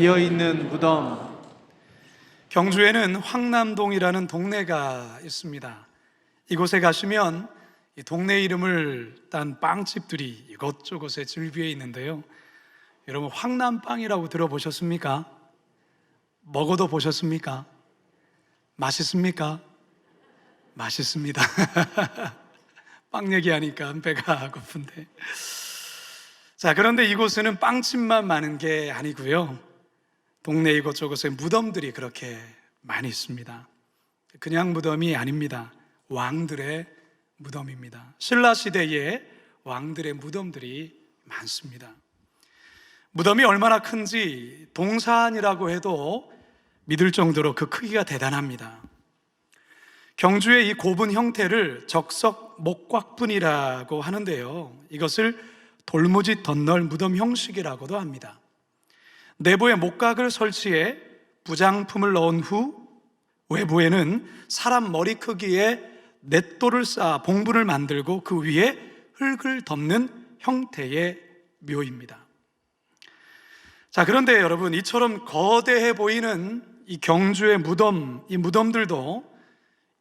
비어있는 무덤. 경주에는 황남동이라는 동네가 있습니다. 이곳에 가시면 이 동네 이름을 딴 빵집들이 이곳저곳에 즐비해 있는데요, 여러분 황남빵이라고 들어보셨습니까? 먹어도 보셨습니까? 맛있습니까? 맛있습니다. 빵 얘기하니까 배가 고픈데. 자, 그런데 이곳에는 빵집만 많은 게 아니고요, 동네 이곳저곳에 무덤들이 그렇게 많이 있습니다. 그냥 무덤이 아닙니다. 왕들의 무덤입니다. 신라 시대에 왕들의 무덤들이 많습니다. 무덤이 얼마나 큰지 동산이라고 해도 믿을 정도로 그 크기가 대단합니다. 경주의 이 곱은 형태를 적석 목곽분이라고 하는데요, 이것을 돌무지 덧널 무덤 형식이라고도 합니다. 내부에 목각을 설치해 부장품을 넣은 후 외부에는 사람 머리 크기의 넷돌을 쌓아 봉분을 만들고 그 위에 흙을 덮는 형태의 묘입니다. 자, 그런데 여러분, 이처럼 거대해 보이는 이 경주의 무덤, 이 무덤들도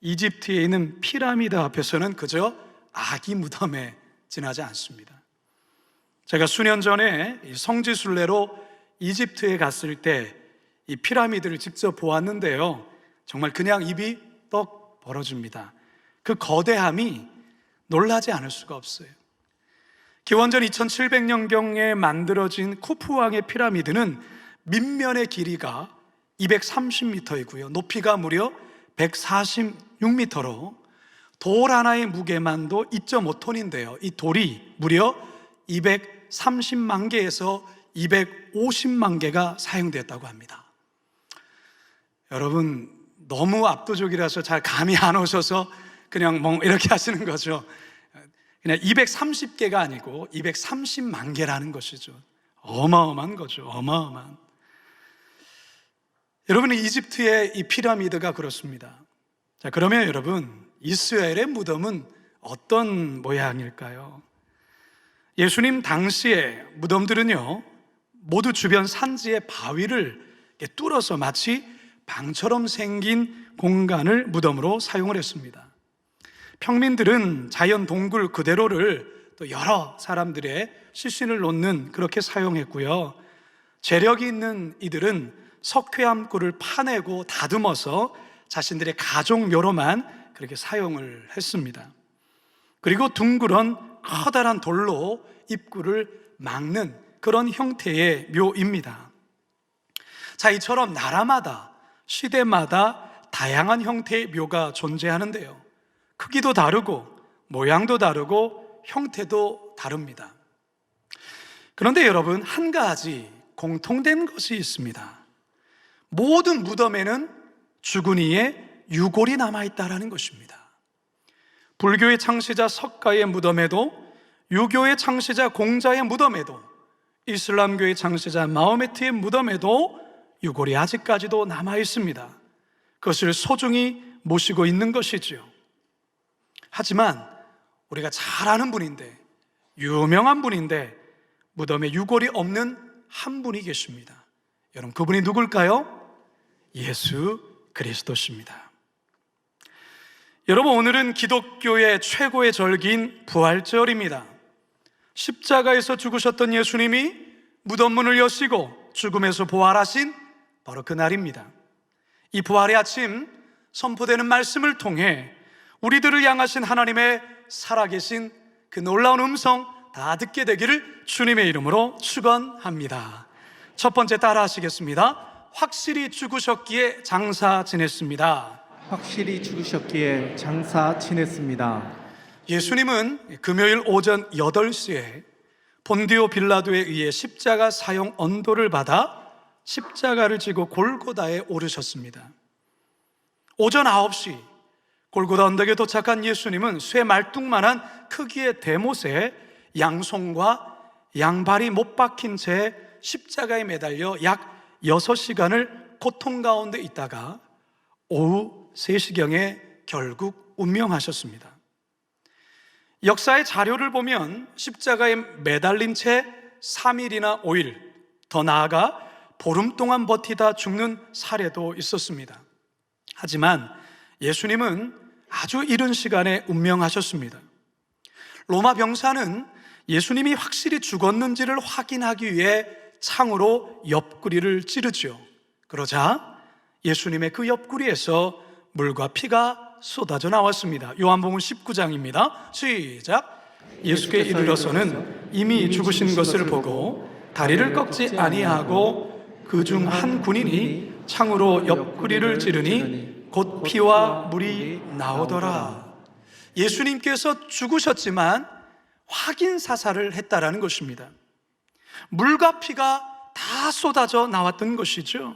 이집트에 있는 피라미드 앞에서는 그저 아기 무덤에 지나지 않습니다. 제가 수년 전에 성지순례로 이집트에 갔을 때 이 피라미드를 직접 보았는데요, 정말 그냥 입이 떡 벌어집니다. 그 거대함이 놀라지 않을 수가 없어요. 기원전 2700년경에 만들어진 쿠프왕의 피라미드는 밑면의 길이가 230m이고요 높이가 무려 146m로 돌 하나의 무게만도 2.5톤인데요 이 돌이 무려 230만 개에서 250만 개가 사용됐다고 합니다. 여러분, 너무 압도적이라서 잘 감이 안 오셔서 그냥 뭐 이렇게 하시는 거죠. 그냥 230개가 아니고 230만 개라는 것이죠. 어마어마한 거죠. 어마어마한. 여러분, 이집트의 이 피라미드가 그렇습니다. 자, 그러면 여러분, 이스라엘의 무덤은 어떤 모양일까요? 예수님 당시의 무덤들은요, 모두 주변 산지의 바위를 뚫어서 마치 방처럼 생긴 공간을 무덤으로 사용을 했습니다. 평민들은 자연 동굴 그대로를 또 여러 사람들의 시신을 놓는 그렇게 사용했고요, 재력이 있는 이들은 석회암굴을 파내고 다듬어서 자신들의 가족묘로만 그렇게 사용을 했습니다. 그리고 둥그런 커다란 돌로 입구를 막는 그런 형태의 묘입니다. 자, 이처럼 나라마다 시대마다 다양한 형태의 묘가 존재하는데요, 크기도 다르고 모양도 다르고 형태도 다릅니다. 그런데 여러분, 한 가지 공통된 것이 있습니다. 모든 무덤에는 죽은 이의 유골이 남아있다는 것입니다. 불교의 창시자 석가의 무덤에도, 유교의 창시자 공자의 무덤에도, 이슬람교의 창시자 마호메트의 무덤에도 유골이 아직까지도 남아있습니다. 그것을 소중히 모시고 있는 것이지요. 하지만 우리가 잘 아는 분인데, 유명한 분인데 무덤에 유골이 없는 한 분이 계십니다. 여러분, 그분이 누굴까요? 예수 그리스도십니다. 여러분, 오늘은 기독교의 최고의 절기인 부활절입니다. 십자가에서 죽으셨던 예수님이 무덤문을 여시고 죽음에서 부활하신 바로 그날입니다. 이 부활의 아침 선포되는 말씀을 통해 우리들을 향하신 하나님의 살아계신 그 놀라운 음성 다 듣게 되기를 주님의 이름으로 축원합니다. 첫 번째 따라 하시겠습니다. 확실히 죽으셨기에 장사 지냈습니다. 확실히 죽으셨기에 장사 지냈습니다. 예수님은 금요일 오전 8시에 본디오 빌라도에 의해 십자가 사형 언도를 받아 십자가를 지고 골고다에 오르셨습니다. 오전 9시 골고다 언덕에 도착한 예수님은 쇠 말뚝만한 크기의 대못에 양손과 양발이 못 박힌 채 십자가에 매달려 약 6시간을 고통 가운데 있다가 오후 3시경에 결국 운명하셨습니다. 역사의 자료를 보면 십자가에 매달린 채 3일이나 5일, 더 나아가 보름 동안 버티다 죽는 사례도 있었습니다. 하지만 예수님은 아주 이른 시간에 운명하셨습니다. 로마 병사는 예수님이 확실히 죽었는지를 확인하기 위해 창으로 옆구리를 찌르죠. 그러자 예수님의 그 옆구리에서 물과 피가 쏟아져 나왔습니다. 요한복음 19장입니다. 시작. 예수께 이르러서는 이미 죽으신 것을 보고 다리를 꺾지 아니하고 그 중 한 군인이 창으로 옆구리를 찌르니 곧 피와 물이 나오더라. 예수님께서 죽으셨지만 확인 사살을 했다라는 것입니다. 물과 피가 다 쏟아져 나왔던 것이죠.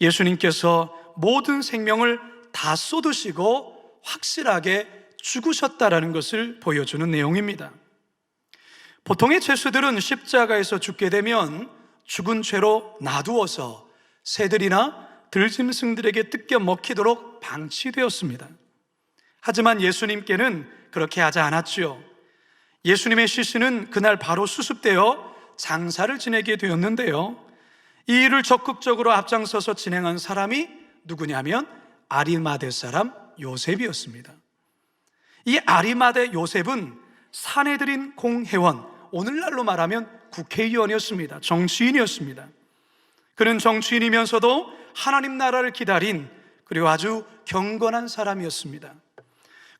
예수님께서 모든 생명을 다 쏟으시고 확실하게 죽으셨다라는 것을 보여주는 내용입니다. 보통의 죄수들은 십자가에서 죽게 되면 죽은 죄로 놔두어서 새들이나 들짐승들에게 뜯겨 먹히도록 방치되었습니다. 하지만 예수님께는 그렇게 하지 않았지요. 예수님의 시신은 그날 바로 수습되어 장사를 지내게 되었는데요, 이 일을 적극적으로 앞장서서 진행한 사람이 누구냐면 아리마대 사람 요셉이었습니다. 이 아리마대 요셉은 사내들인 공회원, 오늘날로 말하면 국회의원이었습니다. 정치인이었습니다. 그는 정치인이면서도 하나님 나라를 기다린, 그리고 아주 경건한 사람이었습니다.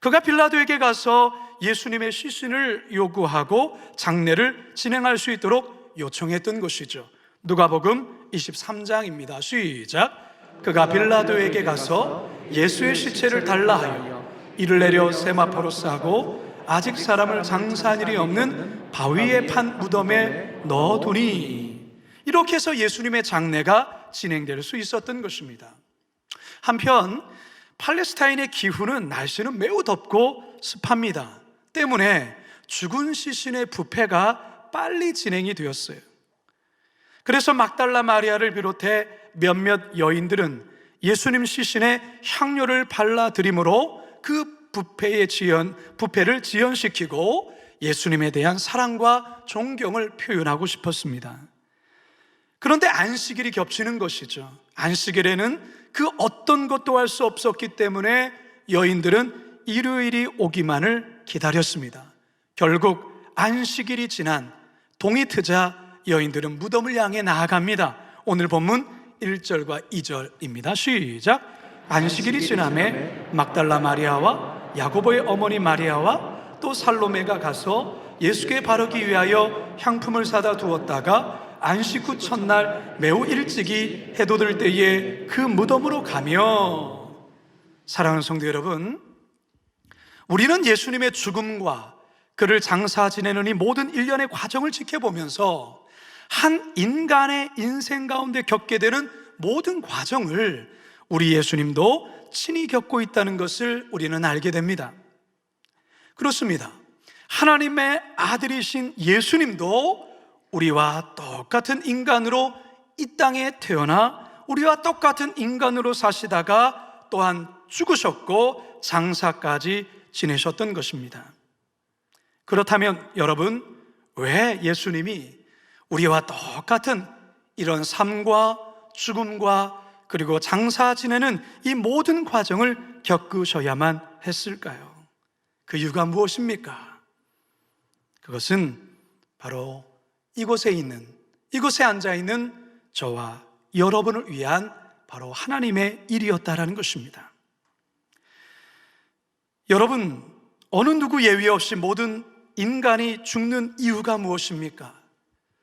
그가 빌라도에게 가서 예수님의 시신을 요구하고 장례를 진행할 수 있도록 요청했던 것이죠. 누가복음 23장입니다. 시작. 그가 빌라도에게 가서 예수의 시체를 달라 하여 이를 내려 세마포로 싸고 아직 사람을 장사한 일이 없는 바위에 판 무덤에 넣어두니, 이렇게 해서 예수님의 장례가 진행될 수 있었던 것입니다. 한편 팔레스타인의 기후는, 날씨는 매우 덥고 습합니다. 때문에 죽은 시신의 부패가 빨리 진행이 되었어요. 그래서 막달라 마리아를 비롯해 몇몇 여인들은 예수님 시신에 향료를 발라드림으로 그 부패를 지연시키고 예수님에 대한 사랑과 존경을 표현하고 싶었습니다. 그런데 안식일이 겹치는 것이죠. 안식일에는 그 어떤 것도 할 수 없었기 때문에 여인들은 일요일이 오기만을 기다렸습니다. 결국 안식일이 지난 동이 트자 여인들은 무덤을 향해 나아갑니다. 오늘 본문 1절과 2절입니다. 시작. 안식일이 지남에 막달라 마리아와 야고보의 어머니 마리아와 또 살로메가 가서 예수께 바르기 위하여 향품을 사다 두었다가 안식 후 첫날 매우 일찍이 해돋을 때에 그 무덤으로 가며. 사랑하는 성도 여러분, 우리는 예수님의 죽음과 그를 장사 지내는 이 모든 일련의 과정을 지켜보면서 한 인간의 인생 가운데 겪게 되는 모든 과정을 우리 예수님도 친히 겪고 있다는 것을 우리는 알게 됩니다. 그렇습니다. 하나님의 아들이신 예수님도 우리와 똑같은 인간으로 이 땅에 태어나 우리와 똑같은 인간으로 사시다가 또한 죽으셨고 장사까지 지내셨던 것입니다. 그렇다면 여러분, 왜 예수님이 우리와 똑같은 이런 삶과 죽음과 그리고 장사 지내는 이 모든 과정을 겪으셔야만 했을까요? 그 이유가 무엇입니까? 그것은 바로 이곳에 앉아있는 저와 여러분을 위한 바로 하나님의 일이었다라는 것입니다. 여러분, 어느 누구 예외 없이 모든 인간이 죽는 이유가 무엇입니까?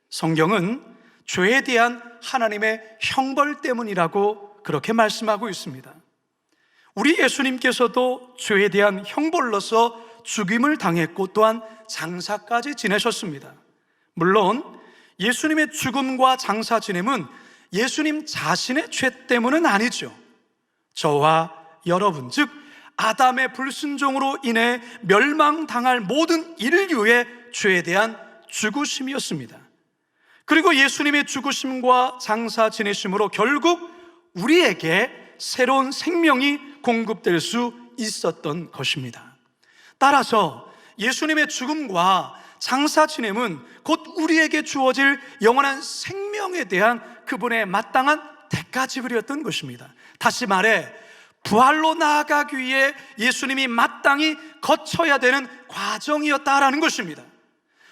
성경은 죄에 대한 하나님의 형벌 때문이라고 그렇게 말씀하고 있습니다. 우리 예수님께서도 죄에 대한 형벌로서 죽임을 당했고 또한 장사까지 지내셨습니다. 물론 예수님의 죽음과 장사 지냄은 예수님 자신의 죄 때문은 아니죠. 저와 여러분, 즉 아담의 불순종으로 인해 멸망당할 모든 인류의 죄에 대한 죽으심이었습니다. 그리고 예수님의 죽으심과 장사 지내심으로 결국 우리에게 새로운 생명이 공급될 수 있었던 것입니다. 따라서 예수님의 죽음과 장사 지냄은 곧 우리에게 주어질 영원한 생명에 대한 그분의 마땅한 대가 지불이었던 것입니다. 다시 말해 부활로 나아가기 위해 예수님이 마땅히 거쳐야 되는 과정이었다라는 것입니다.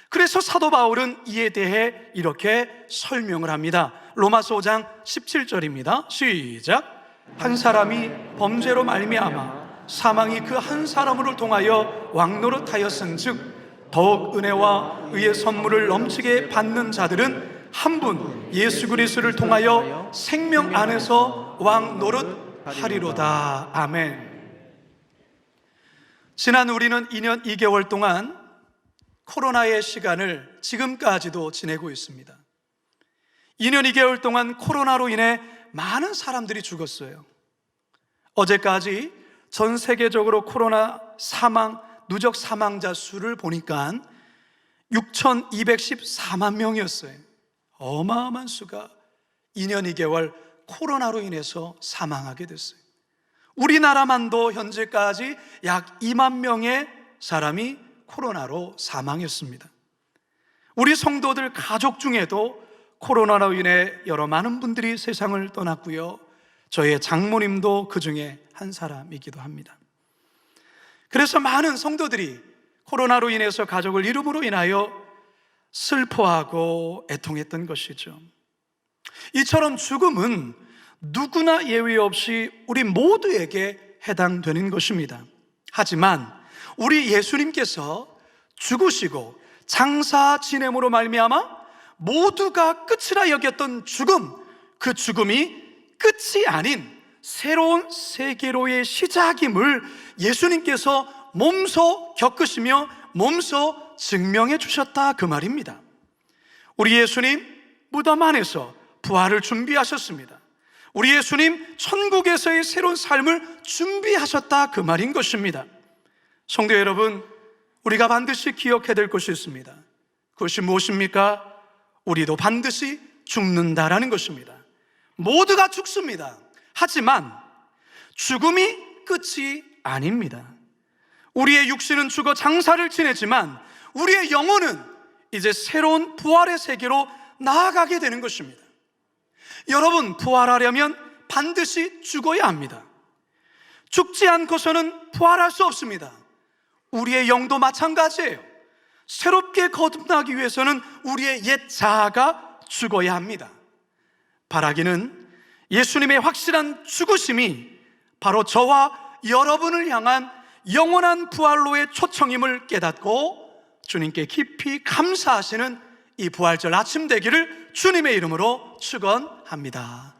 그래서 사도 바울은 이에 대해 이렇게 설명을 합니다. 로마서 5장 17절입니다. 시작. 한 사람이 범죄로 말미암아 사망이 그 한 사람으로 통하여 왕노릇하였은즉 더욱 은혜와 의의 선물을 넘치게 받는 자들은 한 분 예수 그리스도를 통하여 생명 안에서 왕노릇하리로다. 아멘. 지난 우리는 2년 2개월 동안 코로나의 시간을 지금까지도 지내고 있습니다. 2년 2개월 동안 코로나로 인해 많은 사람들이 죽었어요. 어제까지 전 세계적으로 코로나 누적 사망자 수를 보니까 6,214만 명이었어요. 어마어마한 수가 2년 2개월 코로나로 인해서 사망하게 됐어요. 우리나라만도 현재까지 약 2만 명의 사람이 코로나로 사망했습니다. 우리 성도들 가족 중에도 코로나로 인해 여러 많은 분들이 세상을 떠났고요. 저의 장모님도 그 중에 한 사람이기도 합니다. 그래서 많은 성도들이 코로나로 인해서 가족을 잃음으로 인하여 슬퍼하고 애통했던 것이죠. 이처럼 죽음은 누구나 예외 없이 우리 모두에게 해당되는 것입니다. 하지만 우리 예수님께서 죽으시고 장사 지냄으로 말미암아 모두가 끝이라 여겼던 죽음, 그 죽음이 끝이 아닌 새로운 세계로의 시작임을 예수님께서 몸소 겪으시며 몸소 증명해 주셨다, 그 말입니다. 우리 예수님 무덤 안에서 부활을 준비하셨습니다. 우리 예수님 천국에서의 새로운 삶을 준비하셨다, 그 말인 것입니다. 성도 여러분, 우리가 반드시 기억해야 될 것이 있습니다. 그것이 무엇입니까? 우리도 반드시 죽는다라는 것입니다. 모두가 죽습니다. 하지만 죽음이 끝이 아닙니다. 우리의 육신은 죽어 장사를 지내지만 우리의 영혼은 이제 새로운 부활의 세계로 나아가게 되는 것입니다. 여러분, 부활하려면 반드시 죽어야 합니다. 죽지 않고서는 부활할 수 없습니다. 우리의 영도 마찬가지예요. 새롭게 거듭나기 위해서는 우리의 옛 자아가 죽어야 합니다. 바라기는 예수님의 확실한 죽으심이 바로 저와 여러분을 향한 영원한 부활로의 초청임을 깨닫고 주님께 깊이 감사하시는 이 부활절 아침 되기를 주님의 이름으로 축원합니다.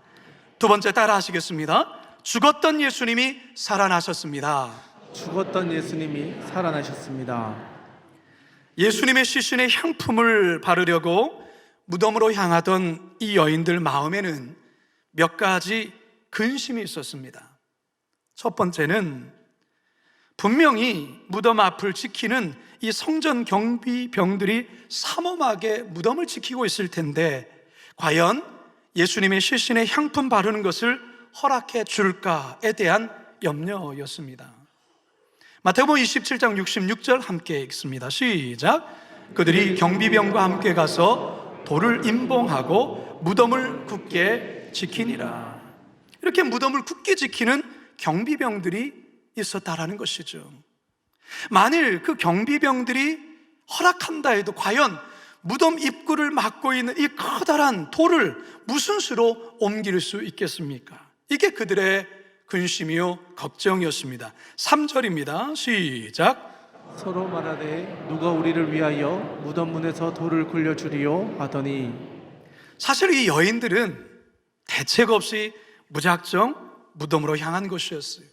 두 번째 따라 하시겠습니다. 죽었던 예수님이 살아나셨습니다. 죽었던 예수님이 살아나셨습니다. 예수님의 시신에 향품을 바르려고 무덤으로 향하던 이 여인들 마음에는 몇 가지 근심이 있었습니다. 첫 번째는 분명히 무덤 앞을 지키는 이 성전 경비병들이 삼엄하게 무덤을 지키고 있을 텐데 과연 예수님의 시신에 향품 바르는 것을 허락해 줄까에 대한 염려였습니다. 마태복음 27장 66절 함께 읽습니다. 시작. 그들이 경비병과 함께 가서 돌을 임봉하고 무덤을 굳게 지키니라. 이렇게 무덤을 굳게 지키는 경비병들이 있었다라는 것이죠. 만일 그 경비병들이 허락한다 해도 과연 무덤 입구를 막고 있는 이 커다란 돌을 무슨 수로 옮길 수 있겠습니까? 이게 그들의 근심이요 걱정이었습니다. 3절입니다. 시작. 서로 말하되 누가 우리를 위하여 무덤 문에서 돌을 굴려주리요 하더니 사실 이 여인들은 대책 없이 무작정 무덤으로 향한 것이었어요.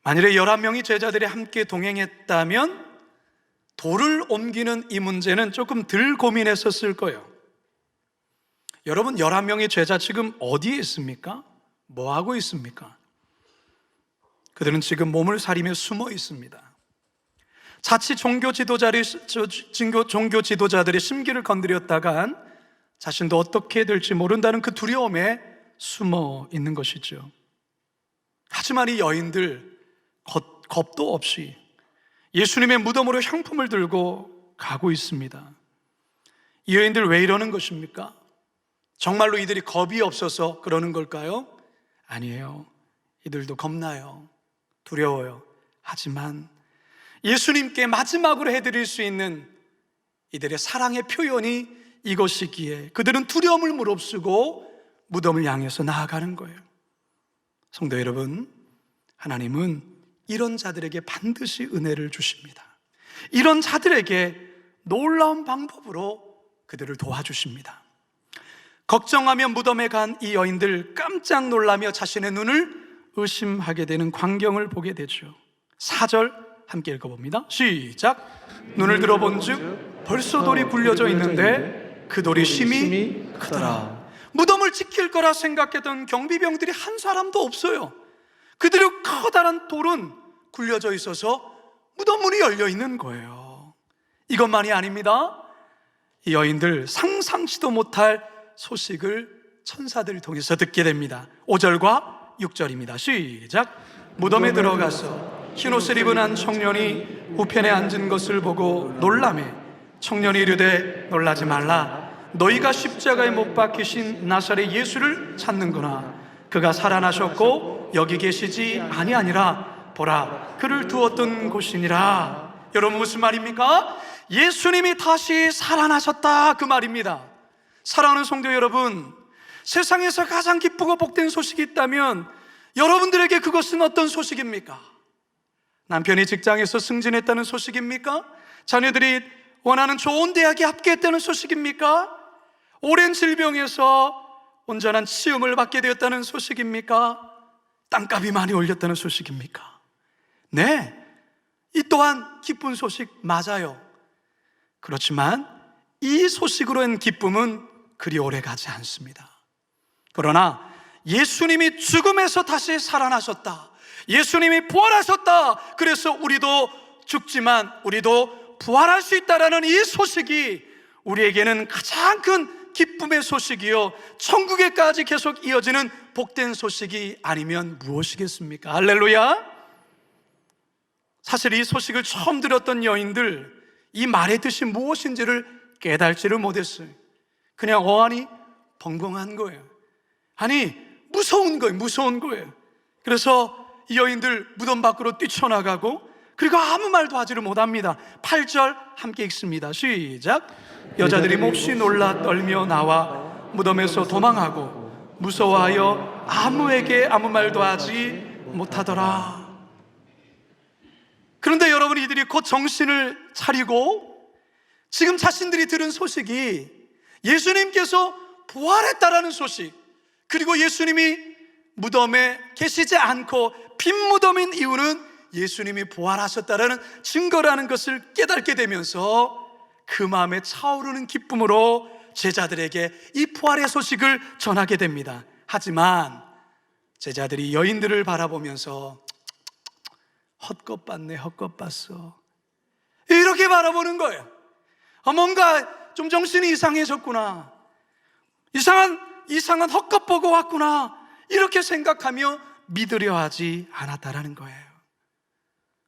만일에 11명의 제자들이 함께 동행했다면 돌을 옮기는 이 문제는 조금 덜 고민했었을 거예요. 여러분, 11명의 제자 지금 어디에 있습니까? 뭐 하고 있습니까? 그들은 지금 몸을 사리며 숨어 있습니다. 자칫 종교 지도자들의 심기를 건드렸다간 자신도 어떻게 될지 모른다는 그 두려움에 숨어 있는 것이죠. 하지만 이 여인들 겁도 없이 예수님의 무덤으로 향품을 들고 가고 있습니다. 이 여인들 왜 이러는 것입니까? 정말로 이들이 겁이 없어서 그러는 걸까요? 아니에요. 이들도 겁나요. 두려워요. 하지만 예수님께 마지막으로 해드릴 수 있는 이들의 사랑의 표현이 이것이기에 그들은 두려움을 무릅쓰고 무덤을 향해서 나아가는 거예요. 성도 여러분, 하나님은 이런 자들에게 반드시 은혜를 주십니다. 이런 자들에게 놀라운 방법으로 그들을 도와주십니다. 걱정하며 무덤에 간 이 여인들 깜짝 놀라며 자신의 눈을 의심하게 되는 광경을 보게 되죠. 4절 함께 읽어봅니다. 시작. 눈을 들어본즉 벌써 돌이 굴려져 있는데 그 돌이 심히 크더라. 무덤을 지킬 거라 생각했던 경비병들이 한 사람도 없어요. 그들의 커다란 돌은 굴려져 있어서 무덤 문이 열려 있는 거예요. 이것만이 아닙니다. 이 여인들 상상치도 못할 소식을 천사들을 통해서 듣게 됩니다. 5절과 6절입니다. 시작. 무덤에 들어가서 흰옷을 입은 한 청년이 우편에 앉은 것을 보고 놀라매 청년이 이르되 놀라지 말라. 너희가 십자가에 못 박히신 나사렛 예수를 찾는구나. 그가 살아나셨고 여기 계시지 아니하니라. 보라, 그를 두었던 곳이니라. 여러분, 무슨 말입니까? 예수님이 다시 살아나셨다, 그 말입니다. 사랑하는 성도 여러분, 세상에서 가장 기쁘고 복된 소식이 있다면 여러분들에게 그것은 어떤 소식입니까? 남편이 직장에서 승진했다는 소식입니까? 자녀들이 원하는 좋은 대학에 합격했다는 소식입니까? 오랜 질병에서 온전한 치유를 받게 되었다는 소식입니까? 땅값이 많이 올렸다는 소식입니까? 네, 이 또한 기쁜 소식 맞아요. 그렇지만 이 소식으로 한 기쁨은 그리 오래 가지 않습니다. 그러나 예수님이 죽음에서 다시 살아나셨다, 예수님이 부활하셨다, 그래서 우리도 죽지만 우리도 부활할 수 있다라는 이 소식이 우리에게는 가장 큰 기쁨의 소식이요, 천국에까지 계속 이어지는 복된 소식이 아니면 무엇이겠습니까? 할렐루야. 사실 이 소식을 처음 들었던 여인들, 이 말의 뜻이 무엇인지를 깨달지를 못했어요. 그냥 어안이 벙벙한 거예요. 아니, 무서운 거예요. 그래서 이 여인들 무덤 밖으로 뛰쳐나가고 그리고 아무 말도 하지를 못합니다. 8절 함께 읽습니다. 시작. 여자들이 몹시 놀라 떨며 나와 무덤에서 도망하고 무서워하여 아무에게 아무 말도 하지 못하더라. 그런데 여러분, 이들이 곧 정신을 차리고 지금 자신들이 들은 소식이 예수님께서 부활했다라는 소식, 그리고 예수님이 무덤에 계시지 않고 빈 무덤인 이유는 예수님이 부활하셨다라는 증거라는 것을 깨닫게 되면서 그 마음에 차오르는 기쁨으로 제자들에게 이 부활의 소식을 전하게 됩니다. 하지만 제자들이 여인들을 바라보면서 헛것봤네, 헛것봤어, 이렇게 바라보는 거예요. 뭔가 좀 정신이 이상해졌구나, 이상한 헛것 보고 왔구나, 이렇게 생각하며 믿으려 하지 않았다라는 거예요.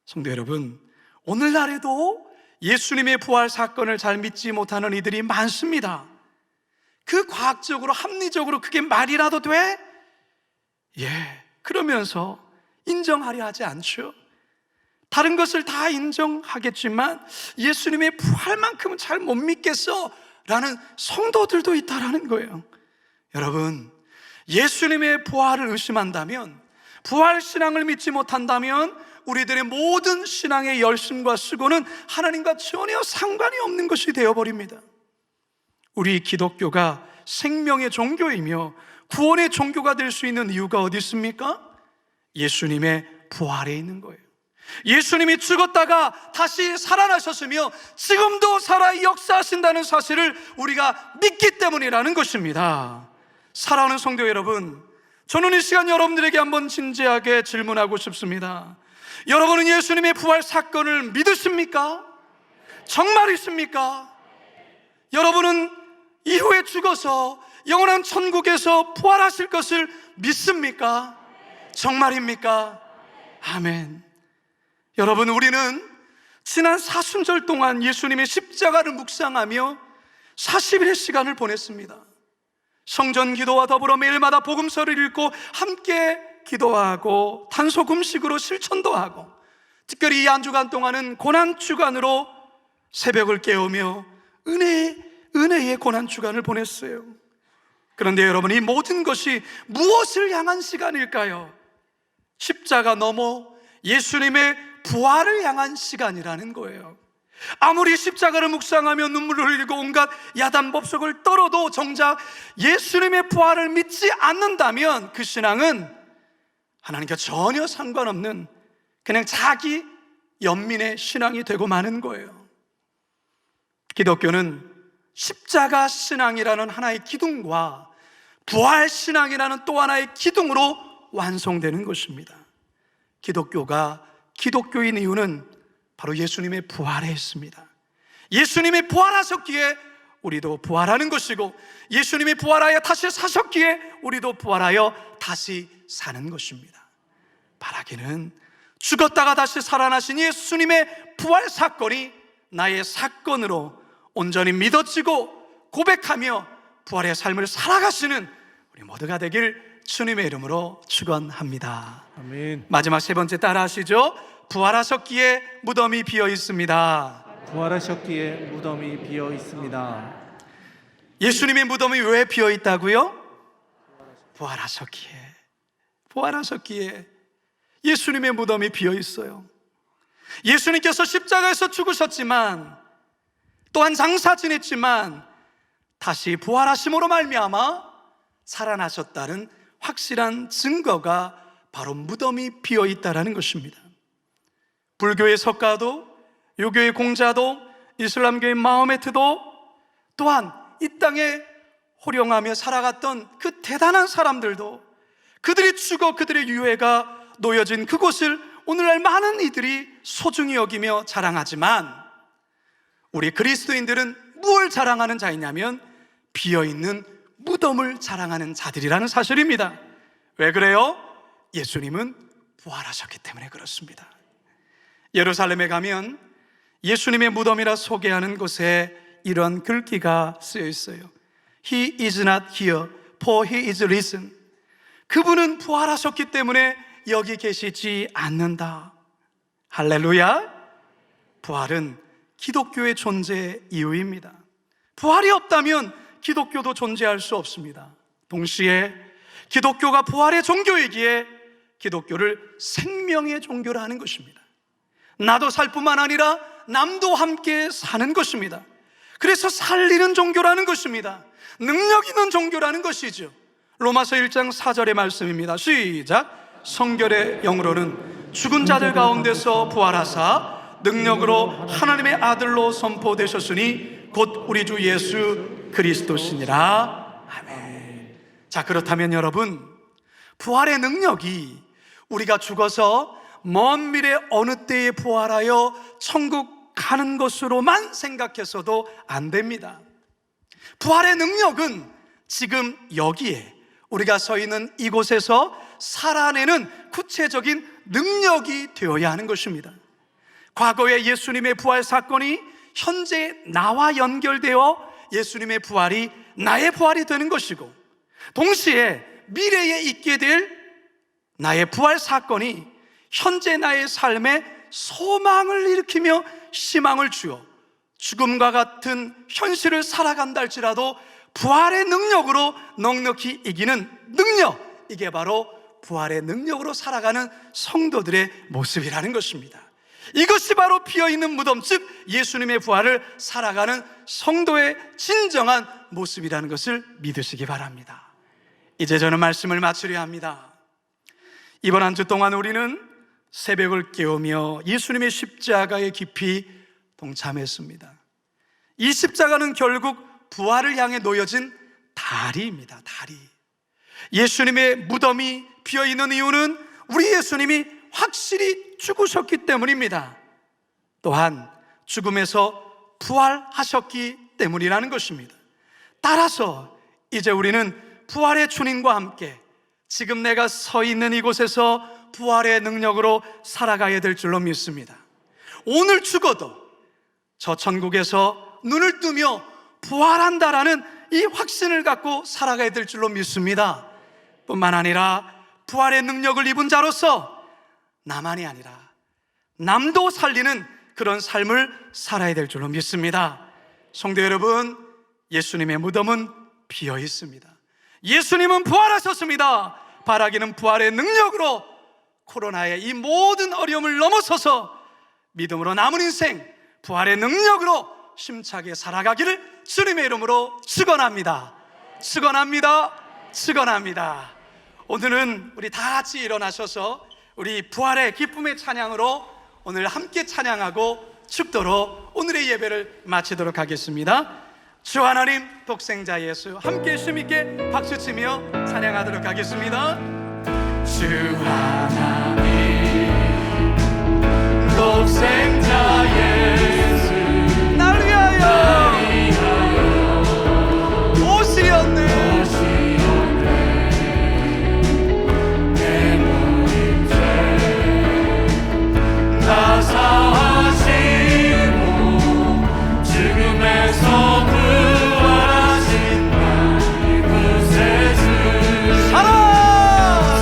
성도 여러분, 오늘날에도 예수님의 부활 사건을 잘 믿지 못하는 이들이 많습니다. 그 과학적으로, 합리적으로 그게 말이라도 돼? 그러면서 인정하려 하지 않죠. 다른 것을 다 인정하겠지만 예수님의 부활만큼은 잘 못 믿겠어 라는 성도들도 있다라는 거예요. 여러분, 예수님의 부활을 의심한다면, 부활신앙을 믿지 못한다면 우리들의 모든 신앙의 열심과 수고는 하나님과 전혀 상관이 없는 것이 되어버립니다. 우리 기독교가 생명의 종교이며 구원의 종교가 될 수 있는 이유가 어디 있습니까? 예수님의 부활에 있는 거예요. 예수님이 죽었다가 다시 살아나셨으며 지금도 살아 역사하신다는 사실을 우리가 믿기 때문이라는 것입니다. 사랑하는 성도 여러분, 저는 이 시간 여러분들에게 한번 진지하게 질문하고 싶습니다. 여러분은 예수님의 부활 사건을 믿으십니까? 정말이십니까? 여러분은 이후에 죽어서 영원한 천국에서 부활하실 것을 믿습니까? 정말입니까? 아멘. 여러분, 우리는 지난 사순절 동안 예수님의 십자가를 묵상하며 40일의 시간을 보냈습니다. 성전 기도와 더불어 매일마다 복음서를 읽고 함께 기도하고 단속 음식으로 실천도 하고, 특별히 이 한 주간 동안은 고난 주간으로 새벽을 깨우며 은혜의 고난 주간을 보냈어요. 그런데 여러분, 이 모든 것이 무엇을 향한 시간일까요? 십자가 넘어 예수님의 부활을 향한 시간이라는 거예요. 아무리 십자가를 묵상하며 눈물을 흘리고 온갖 야단법석을 떨어도 정작 예수님의 부활을 믿지 않는다면 그 신앙은 하나님과 전혀 상관없는 그냥 자기 연민의 신앙이 되고 마는 거예요. 기독교는 십자가 신앙이라는 하나의 기둥과 부활 신앙이라는 또 하나의 기둥으로 완성되는 것입니다. 기독교가 기독교인 이유는 바로 예수님의 부활에 있습니다. 예수님이 부활하셨기에 우리도 부활하는 것이고, 예수님이 부활하여 다시 사셨기에 우리도 부활하여 다시 사는 것입니다. 바라기는 죽었다가 다시 살아나신 예수님의 부활 사건이 나의 사건으로 온전히 믿어지고 고백하며 부활의 삶을 살아가시는 우리 모두가 되길 주님의 이름으로 축원합니다. 아멘. 마지막 세 번째 따라 하시죠. 부활하셨기에 무덤이 비어 있습니다. 부활하셨기에 무덤이 비어 있습니다. 예수님의 무덤이 왜 비어 있다고요? 부활하셨기에 예수님의 무덤이 비어 있어요. 예수님께서 십자가에서 죽으셨지만, 또한 장사 지냈지만 다시 부활하심으로 말미암아 살아나셨다는 확실한 증거가 바로 무덤이 비어 있다라는 것입니다. 불교의 석가도, 유교의 공자도, 이슬람교의 마호메트도, 또한 이 땅에 호령하며 살아갔던 그 대단한 사람들도 그들이 죽어 그들의 유해가 놓여진 그곳을 오늘날 많은 이들이 소중히 여기며 자랑하지만, 우리 그리스도인들은 무엇을 자랑하는 자이냐면 비어있는 무덤을 자랑하는 자들이라는 사실입니다. 왜 그래요? 예수님은 부활하셨기 때문에 그렇습니다. 예루살렘에 가면 예수님의 무덤이라 소개하는 곳에 이런 글귀가 쓰여 있어요. He is not here, for he is risen. 그분은 부활하셨기 때문에 여기 계시지 않는다. 할렐루야. 부활은 기독교의 존재 이유입니다. 부활이 없다면 기독교도 존재할 수 없습니다. 동시에 기독교가 부활의 종교이기에 기독교를 생명의 종교라 하는 것입니다. 나도 살 뿐만 아니라 남도 함께 사는 것입니다. 그래서 살리는 종교라는 것입니다. 능력 있는 종교라는 것이죠. 로마서 1장 4절의 말씀입니다. 시작. 성결의 영으로는 죽은 자들 가운데서 부활하사 능력으로 하나님의 아들로 선포되셨으니 곧 우리 주 예수 그리스도시니라. 아멘. 자, 그렇다면 여러분, 부활의 능력이 우리가 죽어서 먼 미래 어느 때에 부활하여 천국 가는 것으로만 생각해서도 안 됩니다. 부활의 능력은 지금 여기에 우리가 서 있는 이곳에서 살아내는 구체적인 능력이 되어야 하는 것입니다. 과거의 예수님의 부활 사건이 현재 나와 연결되어 예수님의 부활이 나의 부활이 되는 것이고, 동시에 미래에 있게 될 나의 부활 사건이 현재 나의 삶에 소망을 일으키며 희망을 주어 죽음과 같은 현실을 살아간다 할지라도 부활의 능력으로 넉넉히 이기는 능력, 이게 바로 부활의 능력으로 살아가는 성도들의 모습이라는 것입니다. 이것이 바로 비어있는 무덤, 즉 예수님의 부활을 살아가는 성도의 진정한 모습이라는 것을 믿으시기 바랍니다. 이제 저는 말씀을 마치려 합니다. 이번 한 주 동안 우리는 새벽을 깨우며 예수님의 십자가에 깊이 동참했습니다. 이 십자가는 결국 부활을 향해 놓여진 다리입니다. 다리. 예수님의 무덤이 비어있는 이유는 우리 예수님이 확실히 죽으셨기 때문입니다. 또한 죽음에서 부활하셨기 때문이라는 것입니다. 따라서 이제 우리는 부활의 주님과 함께 지금 내가 서 있는 이곳에서 부활의 능력으로 살아가야 될 줄로 믿습니다. 오늘 죽어도 저 천국에서 눈을 뜨며 부활한다라는 이 확신을 갖고 살아가야 될 줄로 믿습니다. 뿐만 아니라 부활의 능력을 입은 자로서 나만이 아니라 남도 살리는 그런 삶을 살아야 될 줄로 믿습니다. 성도 여러분, 예수님의 무덤은 비어 있습니다. 예수님은 부활하셨습니다. 바라기는 부활의 능력으로 코로나의 이 모든 어려움을 넘어서서 믿음으로 남은 인생, 부활의 능력으로 힘차게 살아가기를 주님의 이름으로 축원합니다. 축원합니다. 축원합니다. 오늘은 우리 다 같이 일어나셔서 우리 부활의 기쁨의 찬양으로 오늘 함께 찬양하고 축도로 오늘의 예배를 마치도록 하겠습니다. 주 하나님, 독생자 예수, 함께 힘있게 박수치며 찬양하도록 하겠습니다. 주 하나님, 독생자 예수, 날 위하여 오시었네. 내 모든 죄 다 사하시고 죽음에서 부활하신 나의 구세주,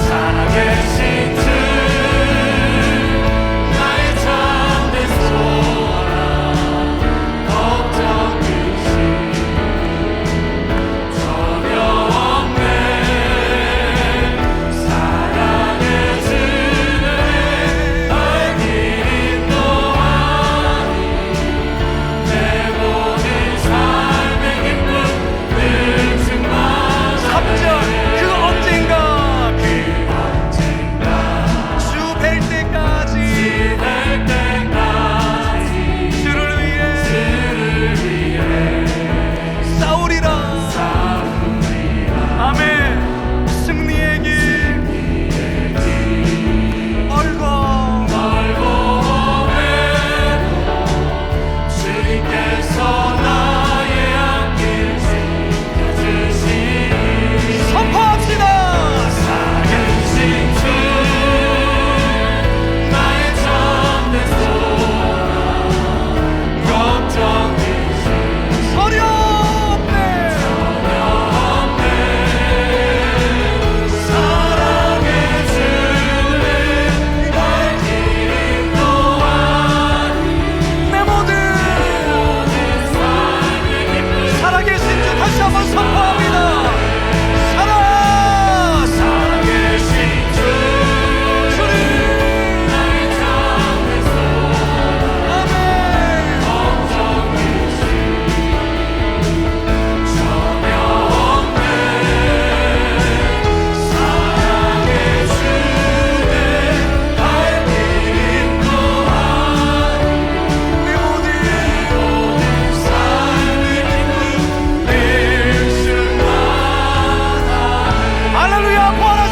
살아계신 주, 나의 참된 소망, 걱정 끝이 전혀 없네. 사랑의 주는 날 길 인도하니 내 모든 삶의 기쁨 늘 충만하네. 3절 그 언젠가 주 뵐 때까지 주를 위해 싸우리라. 아멘. 승리의 길 멀고 오매도 주님께서 나의 앞길 지켜주시니 선포합시다. 살아계신 주, 나의 참된 소망, 걱정 끝이 전혀 없네. 사랑의 주는 날 길 인도하니 내 모든 삶의 기쁨 살아계신 주 다시 한번 선포합니다. 살아계신 주, 주님 나의 참된 소망, 아멘. 걱정 끝이 전혀 없네. 사랑의 주는 날 길 인도하니 내 모든 삶의 기쁨 늘 충만하네. 할렐루야. 부활하셨습니다.